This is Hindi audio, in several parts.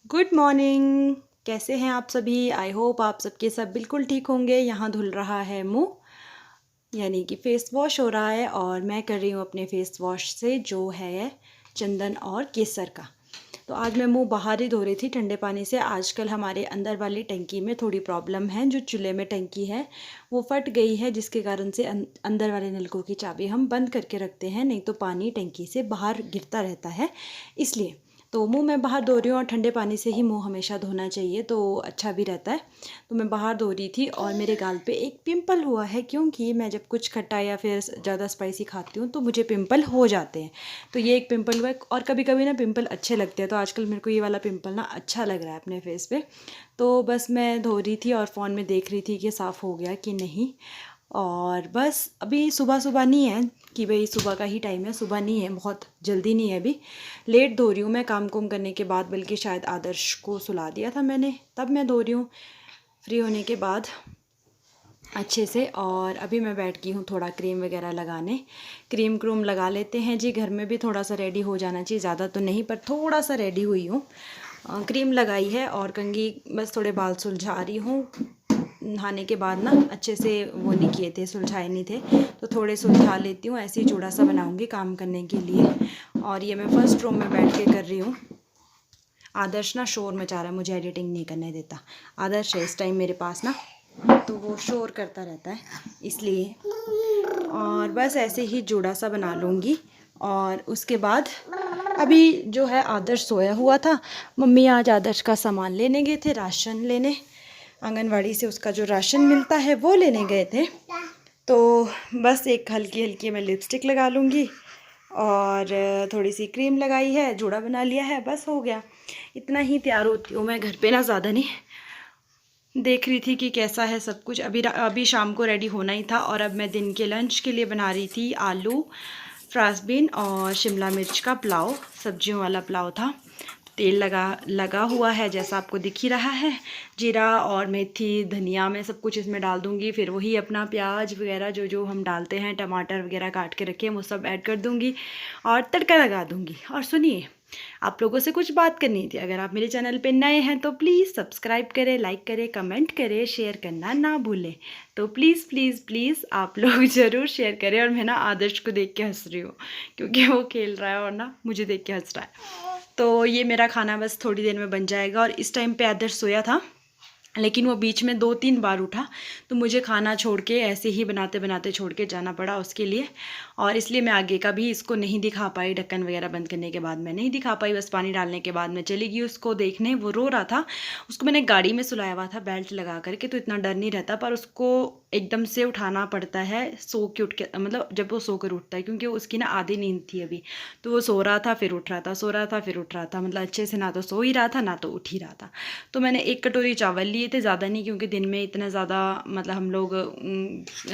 Good morning. कैसे हैं आप सभी? आई होप आप सबके सब बिल्कुल ठीक होंगे। यहाँ धुल रहा है मुंह, यानी कि फेस वॉश हो रहा है और मैं कर रही हूँ अपने फेस वॉश से जो है चंदन और केसर का। तो आज मैं मुंह बाहर ही धो रही थी ठंडे पानी से। आजकल हमारे अंदर वाली टंकी में थोड़ी प्रॉब्लम है। जो चूल्हे में टंकी है वो फट गई है, जिसके कारण से अंदर वाले नलकों की चाबी हम बंद करके रखते हैं, नहीं तो पानी टंकी से बाहर गिरता रहता है। इसलिए तो मुंह मैं बाहर धो रही हूँ और ठंडे पानी से ही मुंह हमेशा धोना चाहिए, तो अच्छा भी रहता है। तो मैं बाहर धो रही थी और मेरे गाल पे एक पिंपल हुआ है, क्योंकि मैं जब कुछ खट्टा या फिर ज़्यादा स्पाइसी खाती हूँ तो मुझे पिंपल हो जाते हैं। तो ये एक पिंपल हुआ है और कभी कभी ना पिंपल अच्छे लगते हैं, तो आजकल मेरे को ये वाला पिंपल ना अच्छा लग रहा है अपने फेस पे। तो बस मैं धो रही थी और फ़ोन में देख रही थी कि साफ़ हो गया कि नहीं। और बस अभी सुबह सुबह नहीं है कि भाई सुबह का ही टाइम है, सुबह नहीं है, बहुत जल्दी नहीं है, अभी लेट धो रही हूँ मैं काम कुम करने के बाद। बल्कि शायद आदर्श को सुला दिया था मैंने, तब मैं धो रही हूँ फ्री होने के बाद अच्छे से। और अभी मैं बैठ गई हूँ थोड़ा क्रीम वगैरह लगाने। क्रीम क्रूम लगा लेते हैं जी, घर में भी थोड़ा सा रेडी हो जाना चाहिए, ज़्यादा तो नहीं पर थोड़ा सा रेडी हुई हूँ। क्रीम लगाई है और कंघी बस थोड़े बाल सुलझा रही हूँ। नहाने के बाद ना अच्छे से वो नहीं किए थे, सुलझाए नहीं थे, तो थोड़े सुलझा लेती हूँ। ऐसे ही चूड़ा सा बनाऊँगी काम करने के लिए। और ये मैं फर्स्ट रूम में बैठ के कर रही हूँ। आदर्श ना शोर मचा रहा है, मुझे एडिटिंग नहीं करने देता। आदर्श है इस टाइम मेरे पास ना, तो वो शोर करता रहता है इसलिए। और बस ऐसे ही जूड़ा सा बना लूँगी। और उसके बाद अभी जो है आदर्श सोया हुआ था। मम्मी आज आदर्श का सामान लेने गए थे, राशन लेने, आंगनवाड़ी से उसका जो राशन मिलता है वो लेने गए थे। तो बस एक हल्की हल्की मैं लिपस्टिक लगा लूँगी और थोड़ी सी क्रीम लगाई है, जूड़ा बना लिया है, बस हो गया। इतना ही तैयार होती हूँ मैं घर पे ना, ज़्यादा नहीं। देख रही थी कि कैसा है सब कुछ। अभी शाम को रेडी होना ही था। और अब मैं दिन के लंच के लिए बना रही थी आलू, फ्रांसबीन और शिमला मिर्च का पुलाव, सब्जियों वाला पुलाव था। तेल लगा हुआ है जैसा आपको दिख ही रहा है। जीरा और मेथी धनिया मैं सब कुछ इसमें डाल दूँगी। फिर वही अपना प्याज वगैरह जो जो हम डालते हैं, टमाटर वगैरह काट के रखे हैं, वो सब ऐड कर दूँगी और तड़का लगा दूँगी। और सुनिए, आप लोगों से कुछ बात करनी थी। अगर आप मेरे चैनल पे नए हैं तो प्लीज़ सब्सक्राइब करें, लाइक करें, कमेंट करें, शेयर करना ना भूलें। तो प्लीज़ प्लीज़ प्लीज़ आप लोग ज़रूर शेयर करें। और मैं ना आदर्श को देख के हंस रही हूँ, क्योंकि वो खेल रहा है और ना मुझे देख के हंस रहा है। तो ये मेरा खाना बस थोड़ी देर में बन जाएगा। और इस टाइम पे आदर्श सोया था, लेकिन वो बीच में 2-3 बार उठा, तो मुझे खाना छोड़ के ऐसे ही बनाते बनाते छोड़ के जाना पड़ा उसके लिए। और इसलिए मैं आगे का भी इसको नहीं दिखा पाई। ढक्कन वगैरह बंद करने के बाद मैं नहीं दिखा पाई, बस पानी डालने के बाद मैं चली गई उसको देखने। वो रो रहा था, उसको मैंने गाड़ी में सुलाया हुआ था बेल्ट लगा करके, तो इतना डर नहीं रहता, पर उसको एकदम से उठाना पड़ता है सो के उठ के, मतलब जब वो सो कर उठता है, क्योंकि उसकी ना आधी नींद थी अभी। तो वो सो रहा था फिर उठ रहा था, सो रहा था फिर उठ रहा था, मतलब अच्छे से ना तो सो ही रहा था ना तो उठ ही रहा था। तो मैंने 1 कटोरी चावल लिए थे, ज़्यादा नहीं, क्योंकि दिन में इतना ज़्यादा मतलब हम लोग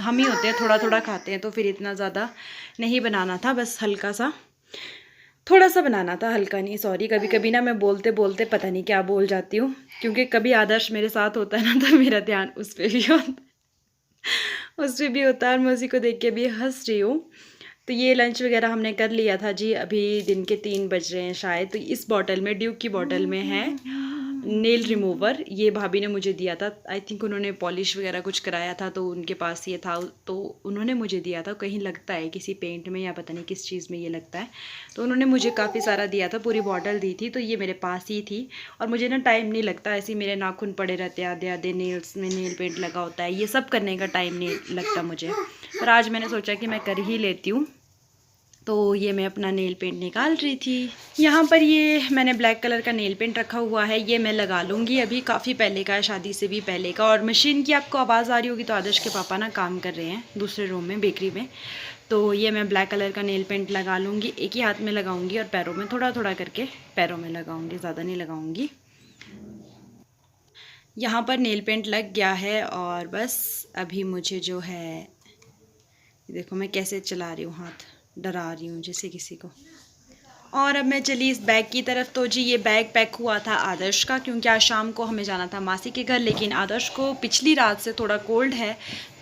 हम ही होते हैं, थोड़ा थोड़ा खाते हैं, तो फिर इतना ज़्यादा नहीं बनाना था, बस हल्का सा थोड़ा सा बनाना था, हल्का नहीं। सॉरी, कभी कभी ना मैं बोलते बोलते पता नहीं क्या बोल जाती हूँ, क्योंकि कभी आदर्श मेरे साथ होता है ना, तो मेरा ध्यान उस पर भी होता उस पर भी होता है और मैं उसी को देख के भी हंस रही हूँ। तो ये लंच वगैरह हमने कर लिया था जी। अभी दिन के 3 बज रहे हैं शायद। तो इस बॉटल में, ड्यूक की बॉटल में है नेल रिमूवर। ये भाभी ने मुझे दिया था, आई थिंक उन्होंने पॉलिश वगैरह कुछ कराया था तो उनके पास ये था, तो उन्होंने मुझे दिया था। कहीं लगता है किसी पेंट में या पता नहीं किस चीज़ में ये लगता है, तो उन्होंने मुझे काफ़ी सारा दिया था, पूरी बॉटल दी थी। तो ये मेरे पास ही थी। और मुझे ना टाइम नहीं लगता, ऐसे ही मेरे नाखून पड़े रहते हैं आधे आधे, नेल्स में नेल पेंट लगा होता है, ये सब करने का टाइम नहीं लगता मुझे। पर आज मैंने सोचा कि मैं कर ही लेती हूँ। तो ये मैं अपना नेल पेंट निकाल रही थी। यहाँ पर ये मैंने ब्लैक कलर का नेल पेंट रखा हुआ है, ये मैं लगा लूँगी। अभी काफ़ी पहले का है, शादी से भी पहले का। और मशीन की आपको आवाज़ आ रही होगी, तो आदर्श के पापा ना काम कर रहे हैं दूसरे रूम में, बेकरी में। तो ये मैं ब्लैक कलर का नेल पेंट लगा लूँगी, एक ही हाथ में लगाऊँगी और पैरों में थोड़ा थोड़ा करके पैरों में लगाऊँगी, ज़्यादा नहीं लगाऊँगी। यहाँ पर नेल पेंट लग गया है और बस अभी मुझे जो है, देखो मैं कैसे चला रही हूँ, हाथ डरा रही हूँ जैसे किसी को। और अब मैं चली इस बैग की तरफ। तो जी ये बैग पैक हुआ था आदर्श का, क्योंकि आज शाम को हमें जाना था मासी के घर, लेकिन आदर्श को पिछली रात से थोड़ा कोल्ड है,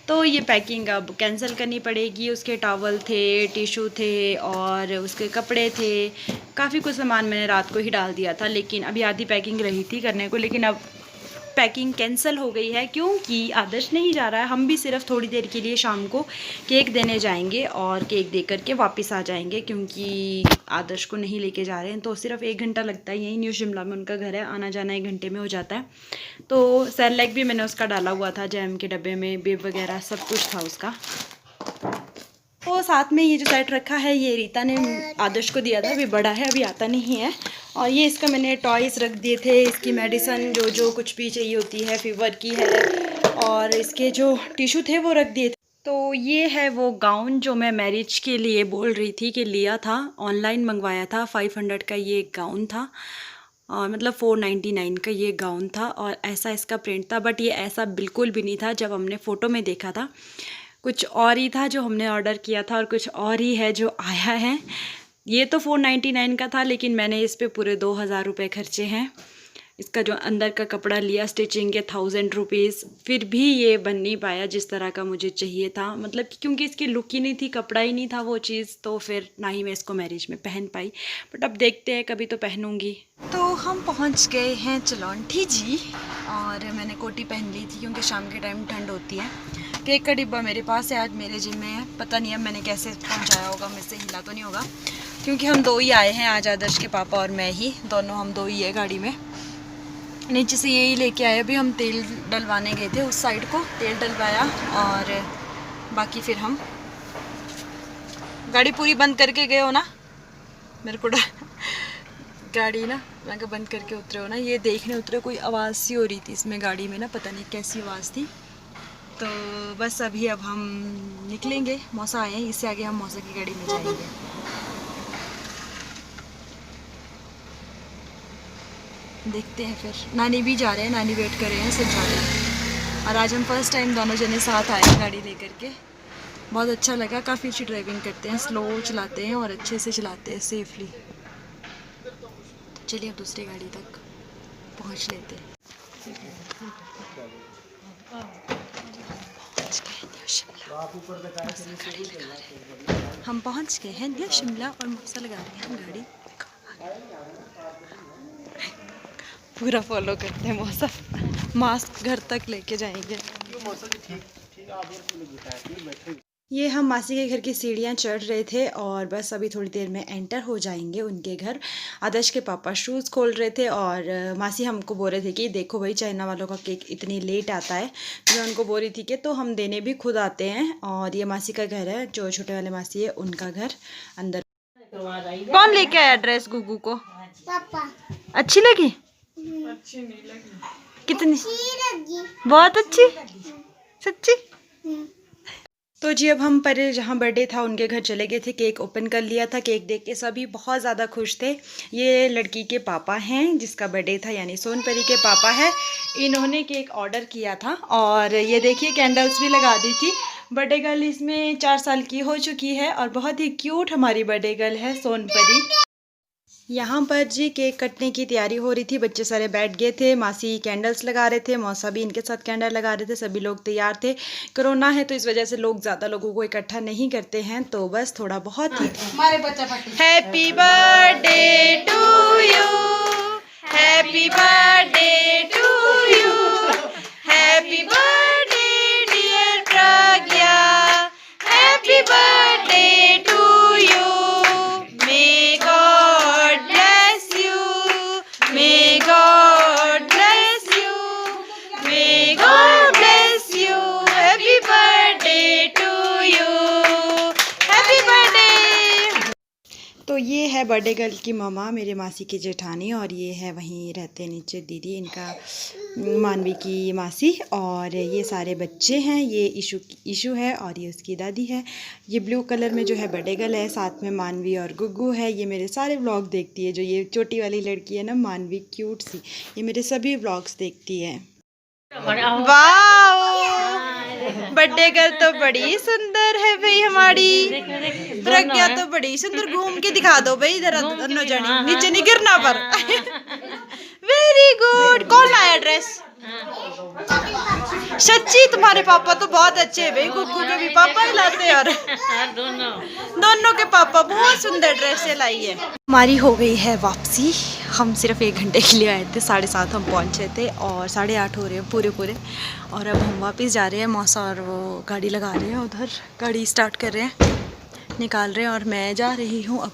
तो ये पैकिंग अब कैंसिल करनी पड़ेगी। उसके टॉवल थे, टिशू थे और उसके कपड़े थे, काफ़ी कुछ सामान मैंने रात को ही डाल दिया था, लेकिन अभी आधी पैकिंग रही थी करने को, लेकिन अब पैकिंग कैंसिल हो गई है क्योंकि आदर्श नहीं जा रहा है। हम भी सिर्फ थोड़ी देर के लिए शाम को केक देने जाएंगे और केक दे करके वापस आ जाएंगे, क्योंकि आदर्श को नहीं लेके जा रहे हैं। तो सिर्फ 1 घंटा लगता है, यही न्यू शिमला में उनका घर है, आना जाना 1 घंटे में हो जाता है। तो सेरेलैक भी मैंने उसका डाला हुआ था, जैम के डब्बे में बिब वगैरह सब कुछ था उसका। तो साथ में ये जो सेट रखा है ये रीता ने आदर्श को दिया था, अभी बड़ा है, अभी आता नहीं है। और ये इसका मैंने टॉयज़ रख दिए थे, इसकी मेडिसिन जो कुछ भी चाहिए होती है, फीवर की है, और इसके जो टिशू थे वो रख दिए थे। तो ये है वो गाउन जो मैं मैरिज के लिए बोल रही थी कि लिया था, ऑनलाइन मंगवाया था। 500 का ये गाउन था, और मतलब 499 का ये गाउन था, और ऐसा इसका प्रिंट था। बट ये ऐसा बिल्कुल भी नहीं था जब हमने फ़ोटो में देखा था, कुछ और ही था जो हमने ऑर्डर किया था और कुछ और ही है जो आया है। ये तो 499 का था, लेकिन मैंने इस पे पूरे 2000 रुपये खर्चे हैं। इसका जो अंदर का कपड़ा लिया स्टिचिंग के 1000 रुपीज़, फिर भी ये बन नहीं पाया जिस तरह का मुझे चाहिए था। मतलब क्योंकि इसकी लुक ही नहीं थी, कपड़ा ही नहीं था वो चीज़, तो फिर ना ही मैं इसको मैरिज में पहन पाई। बट अब देखते हैं, कभी तो पहनूंगी। तो हम पहुंच गए हैं चलौंठी जी, और मैंने कोटी पहन ली थी क्योंकि शाम के टाइम ठंड होती है। केक का डिब्बा मेरे पास है, आज मेरे जिम में है, पता नहीं अब मैंने कैसे पहुंचाया होगा, मुझसे हिला तो नहीं होगा, क्योंकि हम 2 ही आए हैं आज, आदर्श के पापा और मैं ही, दोनों हम 2 ही है गाड़ी में। नीचे से यही लेके आए, अभी हम तेल डलवाने गए थे उस साइड को, तेल डलवाया और बाकी फिर हम गाड़ी पूरी बंद करके गए हो ना, मेरे को गाड़ी ना मैं कहा बंद करके उतरे हो ना, ये देखने उतरे, कोई आवाज़ सी हो रही थी इसमें गाड़ी में ना, पता नहीं कैसी आवाज़ थी। तो बस अभी अब हम निकलेंगे, मौसा आए हैं, इससे आगे हम मौसा की गाड़ी में जाएंगे। देखते हैं, फिर नानी भी जा रहे हैं, नानी वेट कर रहे हैं, सब जा रहे हैं। और आज हम फर्स्ट टाइम दोनों जने साथ आए हैं गाड़ी लेकर के, बहुत अच्छा लगा। काफ़ी अच्छी ड्राइविंग करते हैं, स्लो चलाते हैं और अच्छे से चलाते हैं, सेफली। तो चलिए अब दूसरी गाड़ी तक पहुंच लेते हैं। हम पहुंच गए हैं न्यू शिमला, और मौसा लगा रहे हैं हम गाड़ी, पूरा फॉलो करते हैं मौसा, मास्क घर तक लेके जाएंगे। ये हम मासी के घर की सीढ़ियाँ चढ़ रहे थे, और बस अभी थोड़ी देर में एंटर हो जाएंगे उनके घर। आदर्श के पापा शूज़ खोल रहे थे, और मासी हमको बोल रहे थे कि देखो भाई चाइना वालों का केक इतनी लेट आता है। मैं उनको बोल रही थी कि तो हम देने भी खुद आते हैं। और ये मासी का घर है, जो छोटे वाले मासी है उनका घर अंदर। कौन लेके आया ड्रेस गुगू को? पापा। अच्छी लगी? अच्छी नहीं लगी। कितनी? अच्छी लगी। बहुत अच्छी? सच्ची? तो जी अब हम परे जहाँ बर्थडे था उनके घर चले गए थे, केक ओपन कर लिया था। केक देख के सभी बहुत ज़्यादा खुश थे। ये लड़की के पापा हैं जिसका बर्थडे था, यानी सोनपरी के पापा है। इन्होंने केक ऑर्डर किया था, और ये देखिए कैंडल्स भी लगा दी थी। बर्थडे गर्ल इसमें 4 साल की हो चुकी है, और बहुत ही क्यूट हमारी बर्थडे गर्ल है सोनपरी। यहाँ पर जी केक कटने की तैयारी हो रही थी, बच्चे सारे बैठ गए थे, मासी कैंडल्स लगा रहे थे, मौसा भी इनके साथ कैंडल लगा रहे थे, सभी लोग तैयार थे। कोरोना है तो इस वजह से लोग ज़्यादा लोगों को इकट्ठा नहीं करते हैं, तो बस थोड़ा बहुत ही। Happy birthday to you, happy birthday to you, happy birthday dear Pragya, happy birthday to you, may God bless you, may God bless you, may God bless you, happy birthday to you, happy birthday। तो ये है बर्थडे गर्ल की ममा, मेरे मासी की जेठानी, और ये है वहीं रहते नीचे दीदी, इनका मानवी की मासी, और ये सारे बच्चे हैं। ये ईशु है, और ये उसकी दादी है। ये ब्लू कलर में जो है बर्थडे गर्ल है, साथ में मानवी और गुग्गू है। ये मेरे सारे व्लॉग देखती है, जो ये छोटी वाली लड़की है ना मानवी, क्यूट सी, ये मेरे सभी व्लॉग्स देखती है। वाह, बर्थडे गर्ल तो बड़ी सुंदर है भाई हमारी। प्रज्ञा तो बड़ी सुंदर, घूम के दिखा दो भाई इधर, दोनों जनी नीचे नहीं गिरना पर। Very good. कौन लाया ड्रेस? सच्ची तुम्हारे पापा तो बहुत अच्छे हैं भाई, गुग्गू के भी पापा ही लाते हैं और दोनों के पापा बहुत सुंदर ड्रेसें लाई है। हमारी हो गई है वापसी। हम सिर्फ 1 घंटे के लिए आए थे, 7:30 हम पहुंचे थे और 8:30 हो रहे हैं पूरे। और अब हम वापस जा रहे हैं। मौसा और वो गाड़ी लगा रहे हैं, उधर गाड़ी स्टार्ट कर रहे हैं, निकाल रहे हैं और मैं जा रही हूँ अब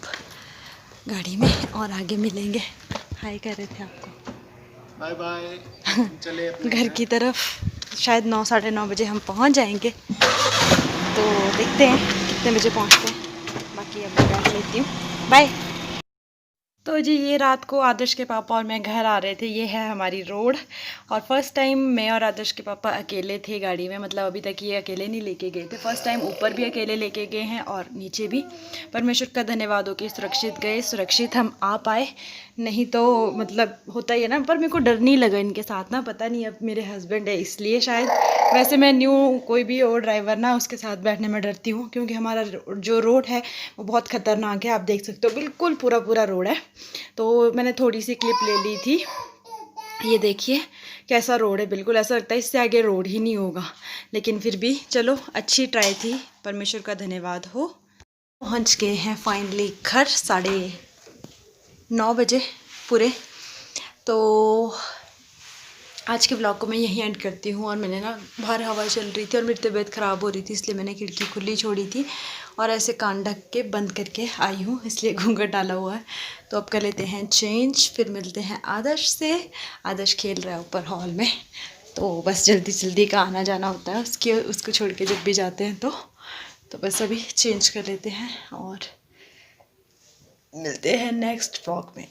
गाड़ी में और आगे मिलेंगे। हाय कर रहे थे आपको, बाय बाय। चले घर की तरफ। शायद 9 साढ़े 9 बजे हम पहुंच जाएंगे, तो देखते हैं कितने बजे पहुंचते हैं। बाकी अब मैं बैठ लेती हूँ, बाय। तो जी ये रात को आदर्श के पापा और मैं घर आ रहे थे। ये है हमारी रोड और फर्स्ट टाइम मैं और आदर्श के पापा अकेले थे गाड़ी में, मतलब अभी तक ये अकेले नहीं लेके गए थे। फर्स्ट टाइम ऊपर भी अकेले लेके गए हैं और नीचे भी। परमेश्वर का धन्यवाद हो कि सुरक्षित गए, सुरक्षित हम आ पाए। नहीं तो मतलब होता ही है ना, पर मेरे को डर नहीं लगा इनके साथ ना, पता नहीं अब मेरे हस्बैंड है इसलिए शायद। वैसे मैं न्यू कोई भी और ड्राइवर ना उसके साथ बैठने में डरती हूँ, क्योंकि हमारा जो रोड है वो बहुत ख़तरनाक है। आप देख सकते हो बिल्कुल पूरा रोड है। तो मैंने थोड़ी सी क्लिप ले ली थी। ये देखिए कैसा रोड है, बिल्कुल ऐसा लगता है इससे आगे रोड ही नहीं होगा। लेकिन फिर भी चलो अच्छी ट्राई थी, परमेश्वर का धन्यवाद हो। पहुँच गए हैं फाइनली घर 9:30 बजे पूरे। तो आज के ब्लॉग को मैं यहीं एंड करती हूँ। और मैंने ना बाहर हवा चल रही थी और मेरी तबीयत ख़राब हो रही थी, इसलिए मैंने खिड़की खुली छोड़ी थी और ऐसे कान ढक के बंद करके आई हूँ, इसलिए घूंघट डाला हुआ है। तो अब कर लेते हैं चेंज, फिर मिलते हैं आदर्श से। आदर्श खेल रहा है ऊपर हॉल में, तो बस जल्दी का आना जाना होता है उसको छोड़ के जब भी जाते हैं तो बस अभी चेंज कर लेते हैं और मिलते हैं नेक्स्ट ब्लॉग में।